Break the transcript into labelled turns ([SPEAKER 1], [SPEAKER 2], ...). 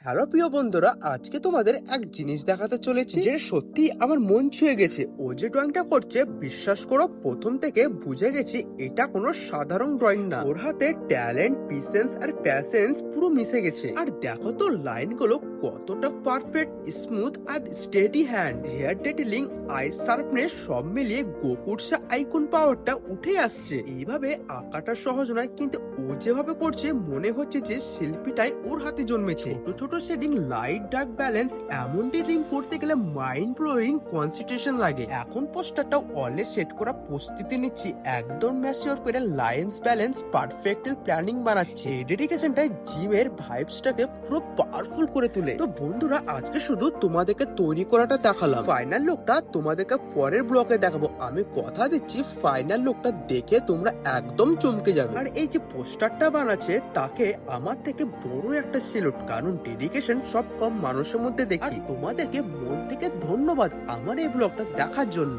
[SPEAKER 1] Hello প্রিয় বন্ধুরা, আজকে তোমাদের এক জিনিস দেখাতে চলেছি যে সত্যি আমার মন ছুঁয়ে গেছে। ও যে ড্রয়িংটা করছে, বিশ্বাস করো প্রথম থেকে বুঝে গেছি এটা কোনো সাধারণ ড্রয়িং না। ওর হাতে ট্যালেন্ট, পিসেন্স আর প্যাশেন্স পুরো মিশে গেছে। আর দেখো তো লাইনগুলো কতটা পারফেক্ট, স্মুথ আর steady hand, hair detailing, eye sharpness সব মিলিয়ে গোকুটসা আইকন পাওয়ারটা উঠে আসছে। এইভাবে আঁকাটা সহজ নয়, কিন্তু ও যেভাবে করছে মনে হচ্ছে যে শিল্পীটাই ওর হাতে জন্মেছে। ছোট ছোট শেডিং, লাইট ডার্ক ব্যালেন্স, এমন ডিটেলিং করতে গেলে মাইন্ড ব্লোয়িং কনসেন্ট্রেশন লাগে। এখন পোস্টারটা অলে সেট করা প্রস্তুতি নিচ্ছি, একদম ম্যাচিওর করে লাইন্স ব্যালেন্স পারফেক্ট প্ল্যানিং বানাচ্ছে। এই ডেডিকেশনটাই জিমের ভাইবসটাকে পুরো পাওয়ারফুল করে তোলে। তো বন্ধুরা, আজকে শুধু তোমাদেরকে তৈরি করাটা দেখালাম, ফাইনাল লুকটা তোমাদেরকে পরের ব্লগে দেখাবো। আমি কথা দিচ্ছি ফাইনাল লুকটা দেখে তোমরা একদম চমকে যাবে। আর এই যে পোস্টারটা বানাচ্ছে তাকে আমার থেকে বড় একটা সেলুট, কারণ ডেডিকেশন সব কম মানুষের মধ্যে দেখি। তোমাদেরকে মন থেকে ধন্যবাদ আমার এই ব্লগটা দেখার জন্য।